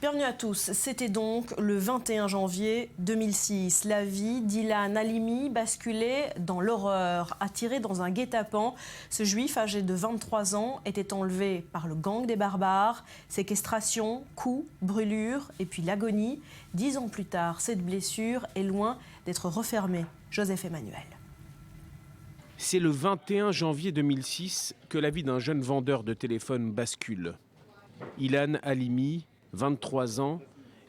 Bienvenue à tous. C'était donc le 21 janvier 2006. La vie d'Ilan Halimi basculait dans l'horreur. Attiré dans un guet-apens, ce juif âgé de 23 ans était enlevé par le gang des barbares. Séquestration, coups, brûlures et puis l'agonie. 10 ans plus tard, cette blessure est loin d'être refermée. Joseph Emmanuel. C'est le 21 janvier 2006 que la vie d'un jeune vendeur de téléphone bascule. Ilan Halimi, 23 ans,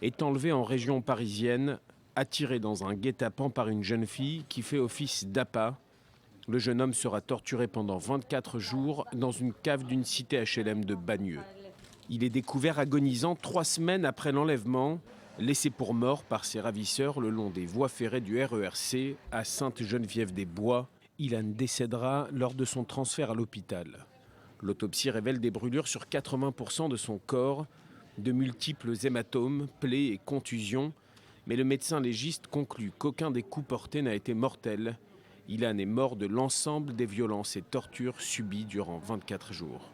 est enlevé en région parisienne, attiré dans un guet-apens par une jeune fille qui fait office d'appât. Le jeune homme sera torturé pendant 24 jours dans une cave d'une cité HLM de Bagneux. Il est découvert agonisant 3 semaines après l'enlèvement, laissé pour mort par ses ravisseurs le long des voies ferrées du RERC à Sainte-Geneviève-des-Bois. Ilan décédera lors de son transfert à l'hôpital. L'autopsie révèle des brûlures sur 80% de son corps, de multiples hématomes, plaies et contusions, mais le médecin légiste conclut qu'aucun des coups portés n'a été mortel. Ilan est mort de l'ensemble des violences et tortures subies durant 24 jours.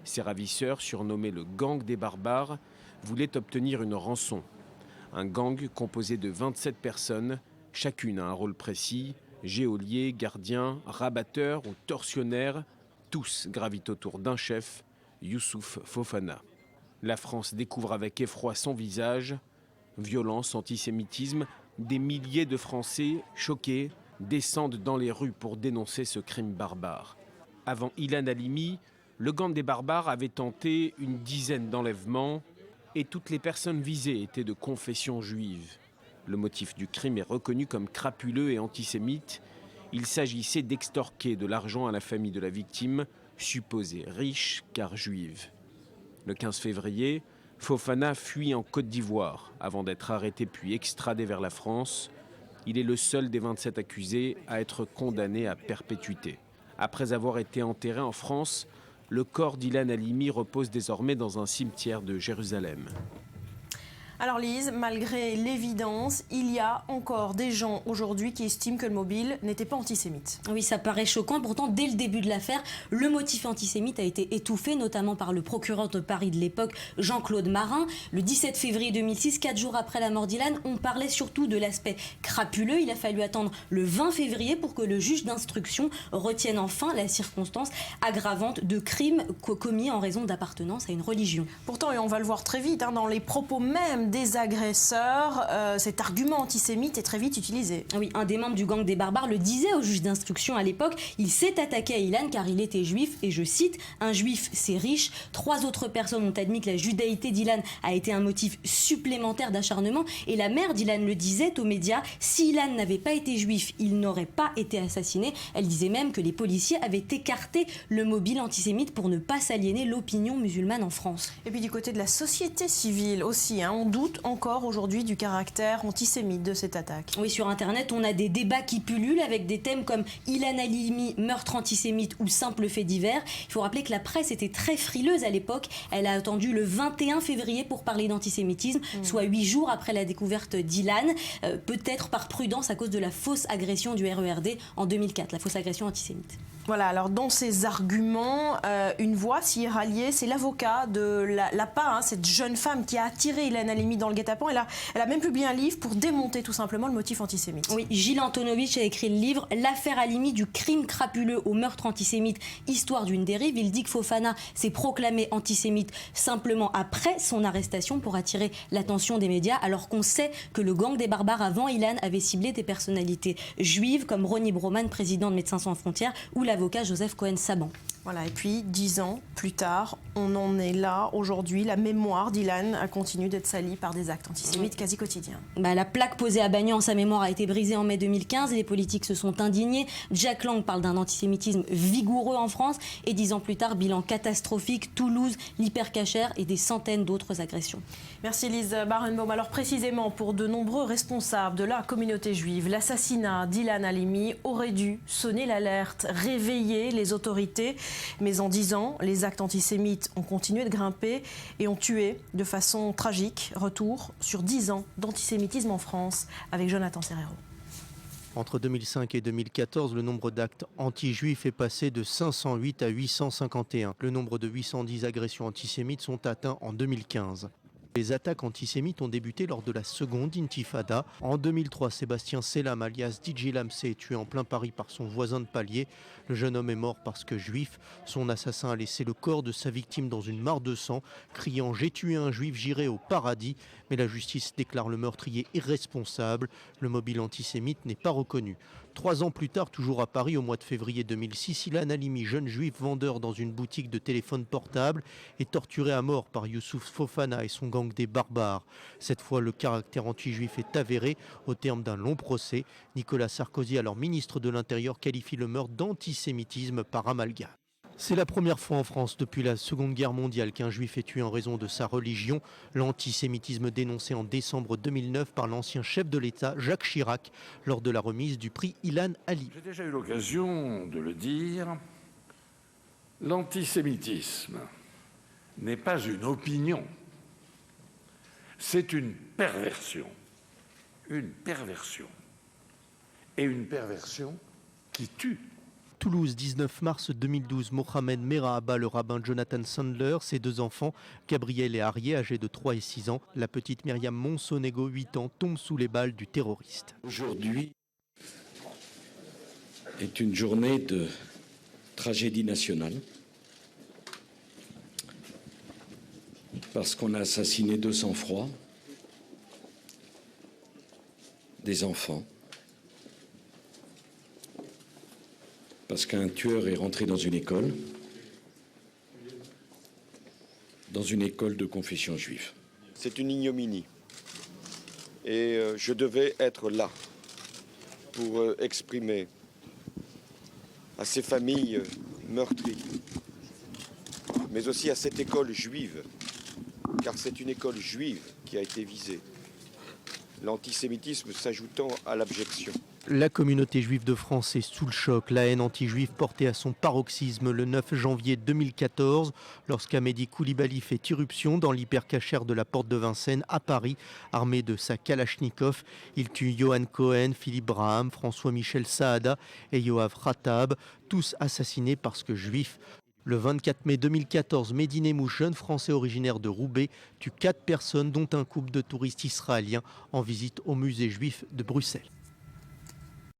Ses ravisseurs, surnommés le gang des barbares, voulaient obtenir une rançon. Un gang composé de 27 personnes, chacune a un rôle précis, geôlier, gardien, rabatteur ou tortionnaire, tous gravitent autour d'un chef, Youssouf Fofana. La France découvre avec effroi son visage. Violence, antisémitisme, des milliers de Français, choqués, descendent dans les rues pour dénoncer ce crime barbare. Avant Ilan Halimi, le gang des barbares avait tenté une dizaine d'enlèvements et toutes les personnes visées étaient de confession juive. Le motif du crime est reconnu comme crapuleux et antisémite. Il s'agissait d'extorquer de l'argent à la famille de la victime, supposée riche car juive. Le 15 février, Fofana fuit en Côte d'Ivoire avant d'être arrêté puis extradé vers la France. Il est le seul des 27 accusés à être condamné à perpétuité. Après avoir été enterré en France, le corps d'Ilan Halimi repose désormais dans un cimetière de Jérusalem. Alors Lise, malgré l'évidence, il y a encore des gens aujourd'hui qui estiment que le mobile n'était pas antisémite. Oui, ça paraît choquant. Pourtant, dès le début de l'affaire, le motif antisémite a été étouffé, notamment par le procureur de Paris de l'époque, Jean-Claude Marin. Le 17 février 2006, 4 jours après la mort d'Ilan, on parlait surtout de l'aspect crapuleux. Il a fallu attendre le 20 février pour que le juge d'instruction retienne enfin la circonstance aggravante de crimes commis en raison d'appartenance à une religion. Pourtant, et on va le voir très vite, dans les propos même des agresseurs, cet argument antisémite est très vite utilisé. Oui, un des membres du gang des barbares le disait au juge d'instruction à l'époque. Il s'est attaqué à Ilan car il était juif et je cite, un juif c'est riche. 3 autres personnes ont admis que la judaïté d'Ilan a été un motif supplémentaire d'acharnement et la mère d'Ilan le disait aux médias, si Ilan n'avait pas été juif, il n'aurait pas été assassiné. Elle disait même que les policiers avaient écarté le mobile antisémite pour ne pas s'aliéner l'opinion musulmane en France. Et puis du côté de la société civile aussi, on doute encore aujourd'hui du caractère antisémite de cette attaque. Oui, sur Internet, on a des débats qui pullulent avec des thèmes comme Ilan Halimi, meurtre antisémite ou simple fait divers. Il faut rappeler que la presse était très frileuse à l'époque. Elle a attendu le 21 février pour parler d'antisémitisme, soit 8 jours après la découverte d'Ilan, peut-être par prudence à cause de la fausse agression du RERD en 2004, la fausse agression antisémite. Voilà, alors dans ces arguments, une voix s'y est ralliée, c'est l'avocat de l'APA, cette jeune femme qui a attiré Ilan Halimi dans le guet-apens. Elle a même publié un livre pour démonter tout simplement le motif antisémite. Oui, Gilles Antonovitch a écrit le livre « L'affaire Halimi du crime crapuleux au meurtre antisémite, histoire d'une dérive ». Il dit que Fofana s'est proclamé antisémite simplement après son arrestation pour attirer l'attention des médias, alors qu'on sait que le gang des barbares avant Ilan avait ciblé des personnalités juives comme Ronnie Broman, président de Médecins sans frontières, ou l'avocat Joseph Cohen-Saban. Voilà, et puis 10 ans plus tard, on en est là aujourd'hui. La mémoire d'Ilan a continué d'être salie par des actes antisémites quasi quotidiens. La plaque posée à Bagneux en sa mémoire a été brisée en mai 2015 et les politiques se sont indignés. Jack Lang parle d'un antisémitisme vigoureux en France et 10 ans plus tard, bilan catastrophique, Toulouse, l'hypercachère et des centaines d'autres agressions. Merci Lise Barenbaum. Alors précisément pour de nombreux responsables de la communauté juive, l'assassinat d'Ilan Halimi aurait dû sonner l'alerte, réveiller les autorités. Mais en 10 ans, les actes antisémites ont continué de grimper et ont tué de façon tragique. Retour sur 10 ans d'antisémitisme en France avec Jonathan Serrero. Entre 2005 et 2014, le nombre d'actes anti-juifs est passé de 508 à 851. Le nombre de 810 agressions antisémites sont atteints en 2015. Les attaques antisémites ont débuté lors de la seconde intifada. En 2003, Sébastien Selam, alias DJ Lamsey, est tué en plein Paris par son voisin de palier. Le jeune homme est mort parce que juif. Son assassin a laissé le corps de sa victime dans une mare de sang, criant « J'ai tué un juif, j'irai au paradis ». Mais la justice déclare le meurtrier irresponsable. Le mobile antisémite n'est pas reconnu. 3 ans plus tard, toujours à Paris, au mois de février 2006, Ilan Halimi, jeune juif vendeur dans une boutique de téléphones portables, est torturé à mort par Youssouf Fofana et son gang des barbares. Cette fois, le caractère anti-juif est avéré au terme d'un long procès. Nicolas Sarkozy, alors ministre de l'Intérieur, qualifie le meurtre d'antisémitisme par amalgame. C'est la première fois en France depuis la Seconde Guerre mondiale qu'un juif est tué en raison de sa religion. L'antisémitisme dénoncé en décembre 2009 par l'ancien chef de l'État, Jacques Chirac, lors de la remise du prix Ilan Halimi. J'ai déjà eu l'occasion de le dire, l'antisémitisme n'est pas une opinion, c'est une perversion. Une perversion. Et une perversion qui tue. Toulouse, 19 mars 2012, Mohamed Merah abat le rabbin Jonathan Sandler, ses 2 enfants, Gabriel et Arié, âgés de 3 et 6 ans. La petite Myriam Monsonego, 8 ans, tombe sous les balles du terroriste. Aujourd'hui est une journée de tragédie nationale parce qu'on a assassiné de sang-froid des enfants. Parce qu'un tueur est rentré dans une école de confession juive. C'est une ignominie. Et je devais être là pour exprimer à ces familles meurtries, mais aussi à cette école juive, car c'est une école juive qui a été visée, l'antisémitisme s'ajoutant à l'abjection. La communauté juive de France est sous le choc. La haine anti-juive portée à son paroxysme le 9 janvier 2014 lorsqu'Amédi Koulibaly fait irruption dans l'hypercachère de la Porte de Vincennes à Paris, armé de sa Kalachnikov. Il tue Johan Cohen, Philippe Braham, François-Michel Saada et Yoav Ratab, tous assassinés parce que juifs. Le 24 mai 2014, Mehdi Nemmouche, jeune Français originaire de Roubaix, tue 4 personnes dont un couple de touristes israéliens en visite au musée juif de Bruxelles.